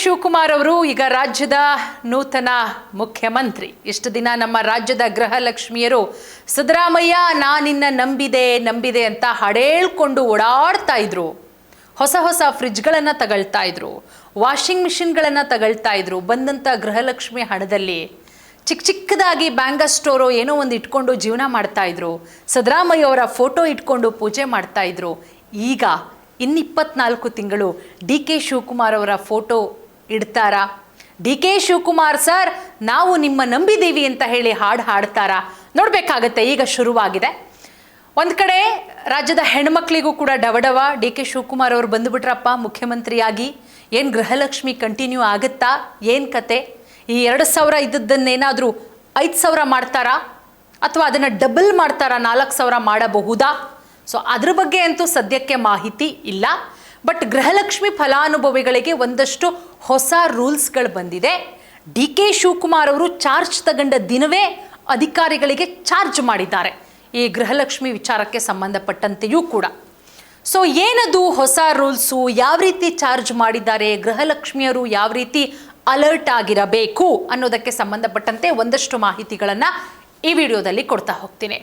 ಶಿವಕುಮಾರ್ ಅವರು ಈಗ ರಾಜ್ಯದ ನೂತನ ಮುಖ್ಯಮಂತ್ರಿ. ಇಷ್ಟು ದಿನ ನಮ್ಮ ರಾಜ್ಯದ ಗೃಹಲಕ್ಷ್ಮಿಯರು ಸಿದ್ದರಾಮಯ್ಯ ನಾನಿನ್ನ ನಂಬಿದೆ ಅಂತ ಹಾಡೇಳ್ಕೊಂಡು ಓಡಾಡ್ತಾ ಇದ್ರು. ಹೊಸ ಹೊಸ ಫ್ರಿಡ್ಜ್ಗಳನ್ನು ತಗೊಳ್ತಾ ಇದ್ರು, ವಾಷಿಂಗ್ ಮಿಷಿನ್ಗಳನ್ನು ತಗೊಳ್ತಾ ಇದ್ರು. ಬಂದಂಥ ಗೃಹಲಕ್ಷ್ಮಿ ಹಣದಲ್ಲಿ ಚಿಕ್ಕದಾಗಿ ಬ್ಯಾಂಗಲ್ ಸ್ಟೋರು ಏನೋ ಒಂದು ಇಟ್ಕೊಂಡು ಜೀವನ ಮಾಡ್ತಾ ಇದ್ರು. ಸಿದ್ದರಾಮಯ್ಯ ಅವರ ಫೋಟೋ ಇಟ್ಕೊಂಡು ಪೂಜೆ ಮಾಡ್ತಾ ಇದ್ರು. ಈಗ ಇನ್ನು 24 ತಿಂಗಳು ಡಿ.ಕೆ. ಶಿವಕುಮಾರ್ ಅವರ ಫೋಟೋ ಇಡ್ತಾರಾ? ಡಿ.ಕೆ. ಶಿವಕುಮಾರ್ ಸರ್ ನಾವು ನಿಮ್ಮ ನಂಬಿದ್ದೀವಿ ಅಂತ ಹೇಳಿ ಹಾಡ್ತಾರಾ? ನೋಡಬೇಕಾಗತ್ತೆ. ಈಗ ಶುರುವಾಗಿದೆ. ಒಂದು ಕಡೆ ರಾಜ್ಯದ ಹೆಣ್ಮಕ್ಳಿಗೂ ಕೂಡ ಡವಡವ. ಡಿ.ಕೆ. ಶಿವಕುಮಾರ್ ಅವರು ಬಂದುಬಿಟ್ರಪ್ಪ ಮುಖ್ಯಮಂತ್ರಿಯಾಗಿ, ಏನು ಗೃಹಲಕ್ಷ್ಮಿ ಕಂಟಿನ್ಯೂ ಆಗುತ್ತಾ, ಏನು ಕತೆ? ಈ 2,000 ಇದ್ದದ್ದನ್ನೇನಾದರೂ 5,000 ಮಾಡ್ತಾರಾ ಅಥವಾ ಅದನ್ನು ಡಬಲ್ ಮಾಡ್ತಾರಾ, 4,000 ಮಾಡಬಹುದಾ? ಸೊ ಅದ್ರ ಬಗ್ಗೆ ಅಂತೂ ಸದ್ಯಕ್ಕೆ ಮಾಹಿತಿ ಇಲ್ಲ. ಬಟ್ ಗೃಹಲಕ್ಷ್ಮಿ ಫಲಾನುಭವಿಗಳಿಗೆ ಒಂದಷ್ಟು ಹೊಸ ರೂಲ್ಸ್ಗಳು ಬಂದಿದೆ. ಡಿ.ಕೆ. ಶಿವಕುಮಾರ್ ಅವರು ಚಾರ್ಜ್ ತಗೊಂಡ ದಿನವೇ ಅಧಿಕಾರಿಗಳಿಗೆ ಚಾರ್ಜ್ ಮಾಡಿದ್ದಾರೆ ಈ ಗೃಹಲಕ್ಷ್ಮಿ ವಿಚಾರಕ್ಕೆ ಸಂಬಂಧಪಟ್ಟಂತೆಯೂ ಕೂಡ. ಸೊ ಏನದು ಹೊಸ ರೂಲ್ಸು, ಯಾವ ರೀತಿ ಚಾರ್ಜ್ ಮಾಡಿದ್ದಾರೆ, ಗೃಹಲಕ್ಷ್ಮಿಯರು ಯಾವ ರೀತಿ ಅಲರ್ಟ್ ಆಗಿರಬೇಕು ಅನ್ನೋದಕ್ಕೆ ಸಂಬಂಧಪಟ್ಟಂತೆ ಒಂದಷ್ಟು ಮಾಹಿತಿಗಳನ್ನು ಈ ವಿಡಿಯೋದಲ್ಲಿ ಕೊಡ್ತಾ ಹೋಗ್ತೀನಿ.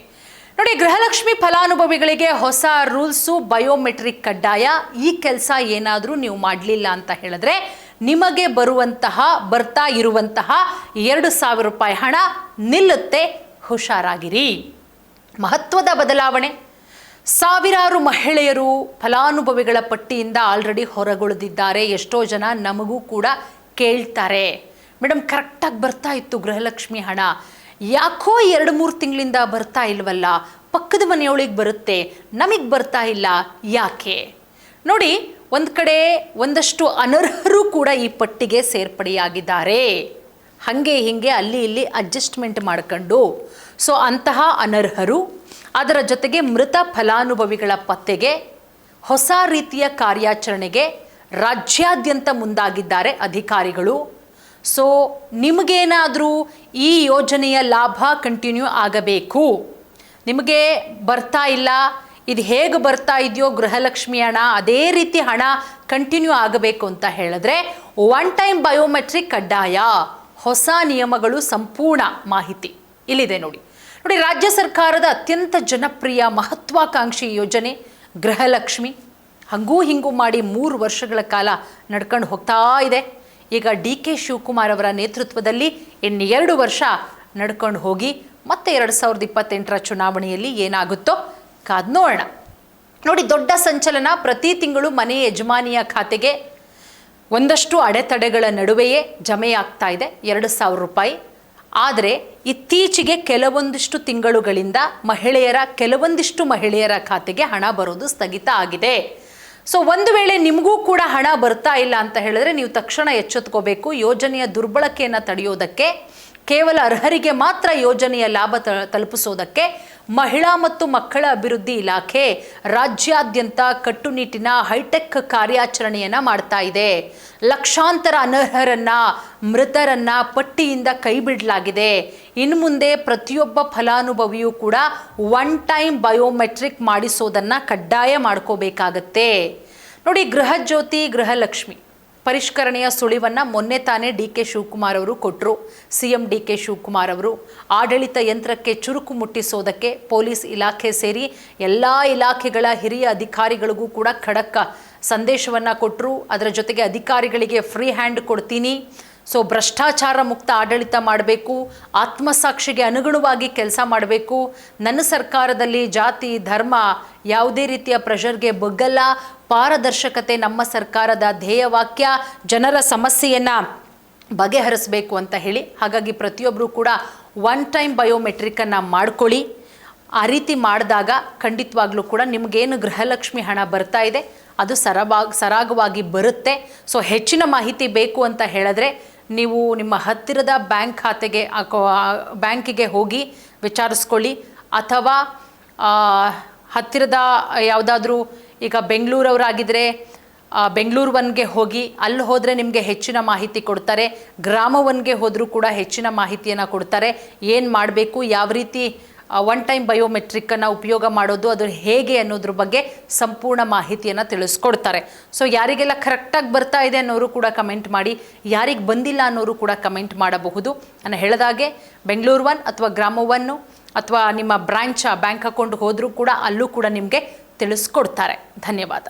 ನೋಡಿ, ಗೃಹಲಕ್ಷ್ಮಿ ಫಲಾನುಭವಿಗಳಿಗೆ ಹೊಸ ರೂಲ್ಸು, ಬಯೋಮೆಟ್ರಿಕ್ ಕಡ್ಡಾಯ. ಈ ಕೆಲಸ ಏನಾದರೂ ನೀವು ಮಾಡಲಿಲ್ಲ ಅಂತ ಹೇಳಿದ್ರೆ ನಿಮಗೆ ಬರ್ತಾ ಇರುವಂತಹ 2,000 ರೂಪಾಯಿ ಹಣ ನಿಲ್ಲುತ್ತೆ, ಹುಷಾರಾಗಿರಿ. ಮಹತ್ವದ ಬದಲಾವಣೆ. ಸಾವಿರಾರು ಮಹಿಳೆಯರು ಫಲಾನುಭವಿಗಳ ಪಟ್ಟಿಯಿಂದ ಆಲ್ರೆಡಿ ಹೊರಗುಳಿದಿದ್ದಾರೆ. ಎಷ್ಟೋ ಜನ ನಮಗೂ ಕೂಡ ಕೇಳ್ತಾರೆ, ಮೇಡಮ್ ಕರೆಕ್ಟಾಗಿ ಬರ್ತಾ ಇತ್ತು ಗೃಹಲಕ್ಷ್ಮಿ ಹಣ, ಯಾಕೋ 2-3 ತಿಂಗಳಿಂದ ಬರ್ತಾ ಇಲ್ವಲ್ಲ, ಪಕ್ಕದ ಮನೆಯೊಳಗೆ ಬರುತ್ತೆ, ನಮಗೆ ಬರ್ತಾ ಇಲ್ಲ, ಯಾಕೆ? ನೋಡಿ, ಒಂದು ಕಡೆ ಒಂದಷ್ಟು ಅನರ್ಹರು ಕೂಡ ಈ ಪಟ್ಟಿಗೆ ಸೇರ್ಪಡೆಯಾಗಿದ್ದಾರೆ. ಹಾಗೆ ಹೀಗೆ ಅಲ್ಲಿ ಇಲ್ಲಿ ಅಡ್ಜಸ್ಟ್ಮೆಂಟ್ ಮಾಡ್ಕೊಂಡು. ಸೊ ಅಂತಹ ಅನರ್ಹರು, ಅದರ ಜೊತೆಗೆ ಮೃತ ಫಲಾನುಭವಿಗಳ ಪತ್ತೆಗೆ ಹೊಸ ರೀತಿಯ ಕಾರ್ಯಾಚರಣೆಗೆ ರಾಜ್ಯಾದ್ಯಂತ ಮುಂದಾಗಿದ್ದಾರೆ ಅಧಿಕಾರಿಗಳು. ಸೊ ನಿಮಗೇನಾದರೂ ಈ ಯೋಜನೆಯ ಲಾಭ ಕಂಟಿನ್ಯೂ ಆಗಬೇಕು, ನಿಮಗೆ ಬರ್ತಾ ಇಲ್ಲ, ಇದು ಹೇಗೆ ಬರ್ತಾ ಇದೆಯೋ ಗೃಹಲಕ್ಷ್ಮಿ ಹಣ ಅದೇ ರೀತಿ ಹಣ ಕಂಟಿನ್ಯೂ ಆಗಬೇಕು ಅಂತ ಹೇಳಿದ್ರೆ 1 ಟೈಮ್ ಬಯೋಮೆಟ್ರಿಕ್ ಕಡ್ಡಾಯ. ಹೊಸ ನಿಯಮಗಳು, ಸಂಪೂರ್ಣ ಮಾಹಿತಿ ಇಲ್ಲಿದೆ ನೋಡಿ. ರಾಜ್ಯ ಸರ್ಕಾರದ ಅತ್ಯಂತ ಜನಪ್ರಿಯ ಮಹತ್ವಾಕಾಂಕ್ಷಿ ಯೋಜನೆ ಗೃಹಲಕ್ಷ್ಮಿ ಹಂಗೂ ಹಿಂಗೂ ಮಾಡಿ 3 ವರ್ಷಗಳ ಕಾಲ ನಡ್ಕೊಂಡು ಹೋಗ್ತಾ ಇದೆ. ಈಗ ಡಿ.ಕೆ. ಶಿವಕುಮಾರ್ ಅವರ ನೇತೃತ್ವದಲ್ಲಿ ಇನ್ನು 2 ವರ್ಷ ನಡ್ಕೊಂಡು ಹೋಗಿ ಮತ್ತೆ 2028ರ ಚುನಾವಣೆಯಲ್ಲಿ ಏನಾಗುತ್ತೋ ಕಾದ್ ನೋಡೋಣ. ನೋಡಿ, ದೊಡ್ಡ ಸಂಚಲನ. ಪ್ರತಿ ತಿಂಗಳು ಮನೆ ಯಜಮಾನಿಯ ಖಾತೆಗೆ ಒಂದಷ್ಟು ಅಡೆತಡೆಗಳ ನಡುವೆಯೇ ಜಮೆಯಾಗ್ತಾ ಇದೆ 2,000 ರೂಪಾಯಿ. ಆದರೆ ಇತ್ತೀಚೆಗೆ ಕೆಲವೊಂದಿಷ್ಟು ತಿಂಗಳುಗಳಿಂದ ಕೆಲವೊಂದಿಷ್ಟು ಮಹಿಳೆಯರ ಖಾತೆಗೆ ಹಣ ಬರೋದು ಸ್ಥಗಿತ ಆಗಿದೆ. ಸೊ ಒಂದು ವೇಳೆ ನಿಮಗೂ ಕೂಡ ಹಣ ಬರ್ತಾ ಇಲ್ಲ ಅಂತ ಹೇಳಿದ್ರೆ ನೀವು ತಕ್ಷಣ ಎಚ್ಚೆತ್ಕೋಬೇಕು. ಯೋಜನೆಯ ದುರ್ಬಳಕೆಯನ್ನು ತಡೆಯೋದಕ್ಕೆ, ಕೇವಲ ಅರ್ಹರಿಗೆ ಮಾತ್ರ ಯೋಜನೆಯ ಲಾಭ ತಲುಪಿಸೋದಕ್ಕೆ ಮಹಿಳಾ ಮತ್ತು ಮಕ್ಕಳ ಅಭಿವೃದ್ಧಿ ಇಲಾಖೆ ರಾಜ್ಯಾದ್ಯಂತ ಕಟ್ಟುನಿಟ್ಟಿನ ಹೈಟೆಕ್ ಕಾರ್ಯಾಚರಣೆಯನ್ನು ಮಾಡ್ತಾ ಇದೆ. ಲಕ್ಷಾಂತರ ಅನರ್ಹರನ್ನ, ಮೃತರನ್ನ ಪಟ್ಟಿಯಿಂದ ಕೈಬಿಡಲಾಗಿದೆ. ಇನ್ನು ಮುಂದೆ ಪ್ರತಿಯೊಬ್ಬ ಫಲಾನುಭವಿಯೂ ಕೂಡ 1 ಟೈಮ್ ಬಯೋಮೆಟ್ರಿಕ್ ಮಾಡಿಸೋದನ್ನು ಕಡ್ಡಾಯ ಮಾಡ್ಕೋಬೇಕಾಗತ್ತೆ. ನೋಡಿ, ಗೃಹಜ್ಯೋತಿ, ಗೃಹಲಕ್ಷ್ಮಿ ಪರಿಷ್ಕರಣೆಯ ಸುಳಿವನ್ನು ಮೊನ್ನೆ ತಾನೇ ಡಿ.ಕೆ. ಶಿವಕುಮಾರ್ ಅವರು ಕೊಟ್ಟರು. CM ಡಿ.ಕೆ. ಶಿವಕುಮಾರ್ ಅವರು ಆಡಳಿತ ಯಂತ್ರಕ್ಕೆ ಚುರುಕು ಮುಟ್ಟಿಸೋದಕ್ಕೆ ಪೊಲೀಸ್ ಇಲಾಖೆ ಸೇರಿ ಎಲ್ಲ ಇಲಾಖೆಗಳ ಹಿರಿಯ ಅಧಿಕಾರಿಗಳಿಗೂ ಕೂಡ ಖಡಕ್ ಸಂದೇಶವನ್ನು ಕೊಟ್ಟರು. ಅದರ ಜೊತೆಗೆ ಅಧಿಕಾರಿಗಳಿಗೆ ಫ್ರೀ ಹ್ಯಾಂಡ್ ಕೊಡ್ತೀನಿ. ಸೊ ಭ್ರಷ್ಟಾಚಾರ ಮುಕ್ತ ಆಡಳಿತ ಮಾಡಬೇಕು, ಆತ್ಮಸಾಕ್ಷಿಗೆ ಅನುಗುಣವಾಗಿ ಕೆಲಸ ಮಾಡಬೇಕು, ನನ್ನ ಸರ್ಕಾರದಲ್ಲಿ ಜಾತಿ ಧರ್ಮ ಯಾವುದೇ ರೀತಿಯ ಪ್ರೆಷರ್ಗೆ ಬಗ್ಗಲ್ಲ, ಪಾರದರ್ಶಕತೆ ನಮ್ಮ ಸರ್ಕಾರದ ಧ್ಯೇಯವಾಕ್ಯ, ಜನರ ಸಮಸ್ಯೆಯನ್ನು ಬಗೆಹರಿಸಬೇಕು ಅಂತ ಹೇಳಿ. ಹಾಗಾಗಿ ಪ್ರತಿಯೊಬ್ಬರು ಕೂಡ 1 ಟೈಮ್ ಬಯೋಮೆಟ್ರಿಕನ್ನು ಮಾಡ್ಕೊಳ್ಳಿ. ಆ ರೀತಿ ಮಾಡಿದಾಗ ಖಂಡಿತವಾಗ್ಲೂ ಕೂಡ ನಿಮಗೇನು ಗೃಹಲಕ್ಷ್ಮಿ ಹಣ ಬರ್ತಾ ಇದೆ ಅದು ಸರಾಗವಾಗಿ ಬರುತ್ತೆ. ಸೊ ಹೆಚ್ಚಿನ ಮಾಹಿತಿ ಬೇಕು ಅಂತ ಹೇಳಿದ್ರೆ ನೀವು ನಿಮ್ಮ ಹತ್ತಿರದ ಬ್ಯಾಂಕಿಗೆ ಹೋಗಿ ವಿಚಾರಿಸ್ಕೊಳ್ಳಿ, ಅಥವಾ ಹತ್ತಿರದ ಯಾವುದಾದ್ರೂ, ಈಗ ಬೆಂಗಳೂರವರಾಗಿದ್ದರೆ ಬೆಂಗಳೂರು 1ಗೆ ಹೋಗಿ, ಅಲ್ಲಿ ಹೋದರೆ ನಿಮಗೆ ಹೆಚ್ಚಿನ ಮಾಹಿತಿ ಕೊಡ್ತಾರೆ. ಗ್ರಾಮ 1ಗೆ ಹೋದರೂ ಕೂಡ ಹೆಚ್ಚಿನ ಮಾಹಿತಿಯನ್ನು ಕೊಡ್ತಾರೆ. ಏನು ಮಾಡಬೇಕು, ಯಾವ ರೀತಿ ಒನ್ ಟೈಮ್ ಬಯೋಮೆಟ್ರಿಕ್ಕನ್ನು ಉಪಯೋಗ ಮಾಡೋದು ಅದು ಹೇಗೆ ಅನ್ನೋದ್ರ ಬಗ್ಗೆ ಸಂಪೂರ್ಣ ಮಾಹಿತಿಯನ್ನು ತಿಳಿಸ್ಕೊಡ್ತಾರೆ. ಸೊ ಯಾರಿಗೆಲ್ಲ ಕರೆಕ್ಟಾಗಿ ಬರ್ತಾ ಇದೆ ಅನ್ನೋರು ಕೂಡ ಕಮೆಂಟ್ ಮಾಡಿ, ಯಾರಿಗೆ ಬಂದಿಲ್ಲ ಅನ್ನೋರು ಕೂಡ ಕಮೆಂಟ್ ಮಾಡಬಹುದು. ನಾನು ಹೇಳಿದಾಗೆ ಬೆಂಗಳೂರು 1 ಅಥವಾ ಗ್ರಾಮ 1 ಅಥವಾ ನಿಮ್ಮ ಬ್ಯಾಂಕ್ ಅಕೌಂಟ್ ಹೋದರೂ ಕೂಡ ಅಲ್ಲೂ ಕೂಡ ನಿಮಗೆ ತಿಳಿಸ್ಕೊಡ್ತಾರೆ. ಧನ್ಯವಾದ.